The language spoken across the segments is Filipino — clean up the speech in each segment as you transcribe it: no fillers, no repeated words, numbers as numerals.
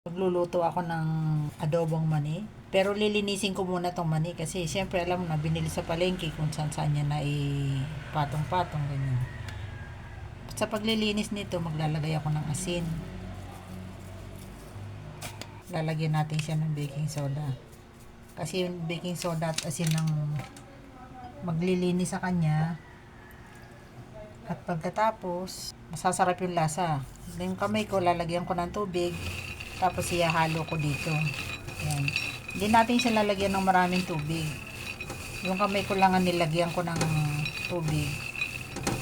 Magluluto ako ng adobong mani. Pero lilinisin ko muna tong mani kasi syempre alam mo na binili sa palengke kung saan saan niya na patong-patong ganyan. Sa paglilinis nito maglalagay ako ng asin. Lalagyan natin siya ng baking soda. Kasi yung baking soda at asin ng maglilinis sa kanya. At pagkatapos, masasarap yung lasa. Yung kamay ko, lalagyan ko ng tubig. Tapos ihahalo ko dito. Ayan. Hindi natin siya lalagyan ng maraming tubig. Yung kamay ko lang ang nilagyan ko ng tubig.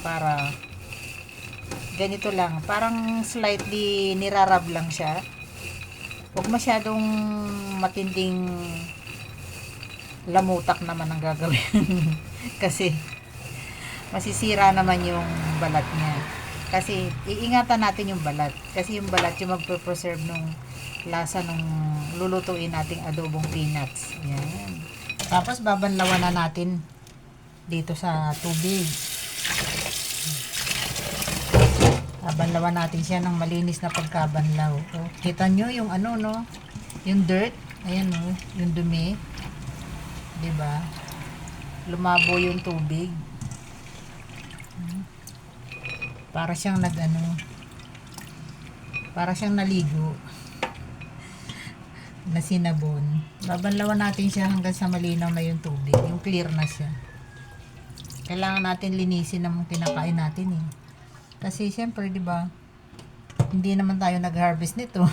Para ganito lang. Parang slightly nirarab lang siya. Huwag masyadong matinding lamutak naman ang gagawin. Kasi masisira naman yung balat niya. Kasi iingatan natin yung balat. Kasi yung balat yung magpe-preserve nung lasa nung lulutuin nating adobong peanuts. Yan. Tapos babanlawan na natin dito sa tubig. Babanlawan natin siya ng malinis na pagkabanlaw. Oh, kita nyo yung ano no? Yung dirt. Ayan no, yung dumi. 'Di ba? Lumabo yung tubig. Para siyang para siyang naligo na sinabon. Babanlawan natin siya hanggang sa malinaw na yung tubig, yung clear na siya. Kailangan natin linisin ng kinakain natin eh. Kasi syempre, 'di ba? Hindi naman tayo nag-harvest nito.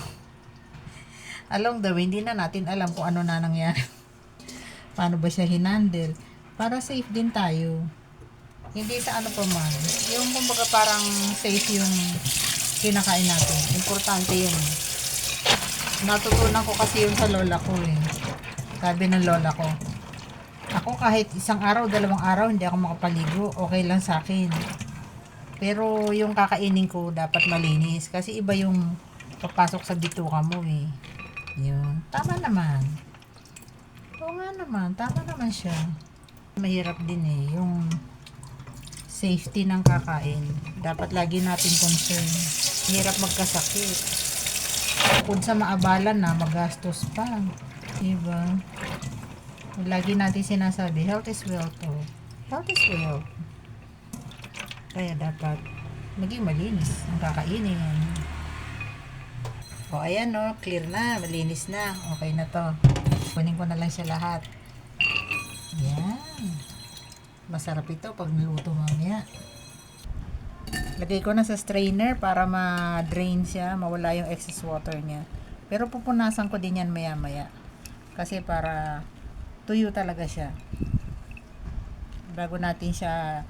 Along the way, hindi na natin alam kung ano na nangyari. Paano ba siya hinandle? Para safe din tayo. Hindi sa ano pa man. Yung kumbaga parang safe yung kinakain natin. Importante yun. Natutunan ko kasi yun sa lola ko eh. Sabi ng lola ko, ako kahit isang araw, 2 araw, hindi ako makapaligo. Okay lang sa akin. Pero yung kakainin ko, dapat malinis. Kasi iba yung papasok sa bituka mo eh. Yun. Tama naman. Oo nga naman. Tama naman siya. Mahirap din eh. Yung safety ng kakain. Dapat lagi natin concern. Hirap magkasakit. Kung sa maabalan na, magastos pa. Diba? Lagi natin sinasabi, health is wealth. Oh. Health is wealth. Kaya dapat maging malinis ang kakainin. O ayan no, clear na, malinis na. Okay na to. Kunin ko na lang siya lahat. Yan. Masarap ito pag niluto mamaya. Lagay ko na sa strainer para ma-drain siya, mawala yung excess water niya. Pero pupunasan ko din yan maya-maya. Kasi para tuyo talaga siya. Bago natin siya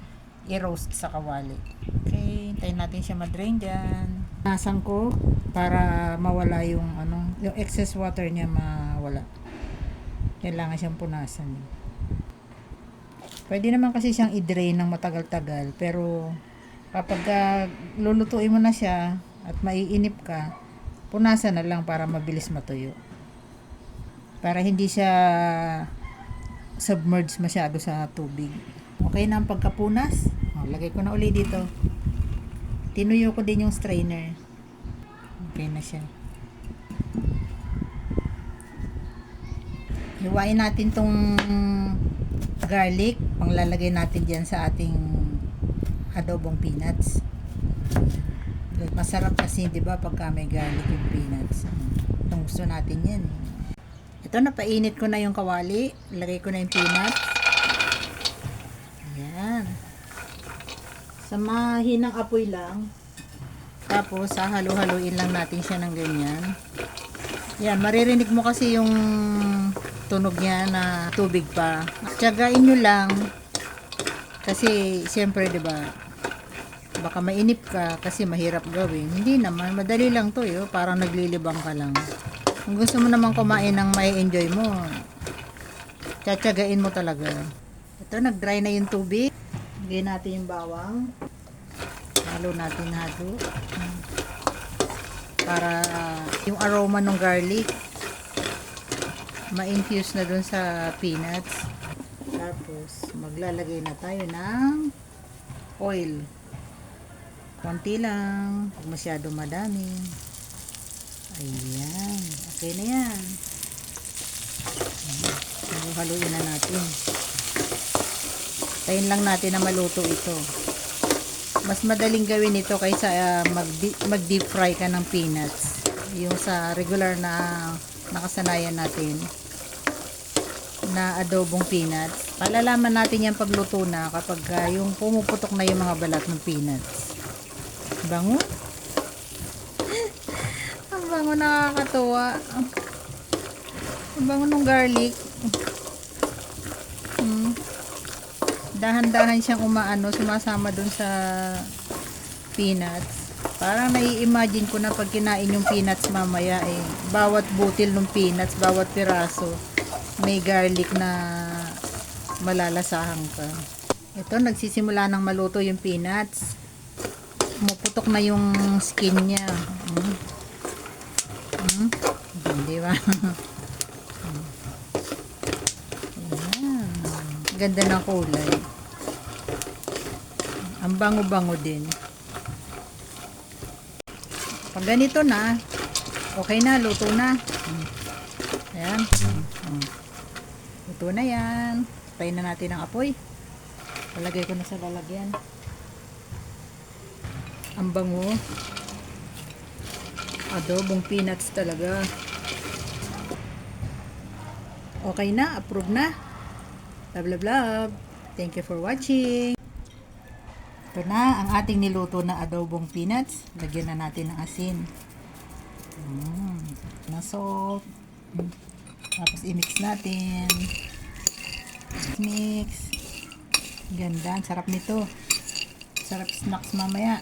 i-roast sa kawali. Okay, hintayin natin siya ma-drain dyan. Punasan ko para mawala yung yung excess water niya mawala. Kailangan siyang punasan. Pwede naman kasi siyang i-drain ng matagal-tagal, pero kapag lulutuin mo na siya at maiinip ka, punasan na lang para mabilis matuyo. Para hindi siya submerged masyado sa tubig. Okay na ang pagkapunas. Lagay ko na uli dito. Tinuyo ko din yung strainer. Okay na siya. Hiwain natin tong garlic, panglalagay natin diyan sa ating adobong peanuts. Masarap kasi 'di ba pagka may garlic yung peanuts. Itong gusto natin 'yan. Ito, napainit ko na yung kawali, lagay ko na yung peanuts. Ayan. Sa mahinang apoy lang. Tapos halo-haluin lang natin siya ng ganyan. Yan, maririnig mo kasi yung tunog niya na tubig pa. Tiyagain nyo lang. Kasi, siyempre, diba, baka mainip ka kasi mahirap gawin. Hindi naman, madali lang to yo. Parang naglilibang ka lang. Kung gusto mo naman kumain ng may enjoy mo, tiyagain mo talaga. Ito, nag-dry na yung tubig. Lagyan natin yung bawang. Halo natin halo. Para yung aroma ng garlic ma-infuse na dun sa peanuts. Tapos maglalagay na tayo ng oil. Konti lang, huwag masyado madami. Ayan. Okay na yan. Haluin na natin. Tayin lang natin na maluto ito. Mas madaling gawin ito kaysa mag deep fry ka ng peanuts. Yung sa regular na nakasanayan natin na adobong peanuts. Palalaman natin yan pagluto na kapag yung pumuputok na yung mga balat ng peanuts. Bango. Ang bango, nakakatuwa. Ang bango ng garlic. Dahan-dahan siyang sumasama dun sa peanuts. Parang nai-imagine ko na pag kinain yung peanuts mamaya bawat butil ng peanuts, bawat piraso, may garlic na malalasahan ka. Ito, nagsisimula ng maluto yung peanuts. Pumuputok na yung skin niya. Di ba? Ganda ng kulay. Ang bango-bango din. Pag ganito na, okay na, luto na. Ayan. Luto na yan. Tayin na natin ang apoy. Palagay ko na sa lalagyan. Ang bango. Adobong peanuts talaga. Okay na, approve na. Love, love, love. Thank you for watching. Ito na ang ating niluto na adobong peanuts. Lagyan na natin ng asin. Na salt. Tapos i-mix natin. Mix. Ganda. Sarap nito. Sarap snacks mamaya.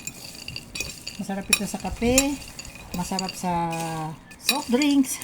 Masarap ito sa kape. Masarap sa soft drinks.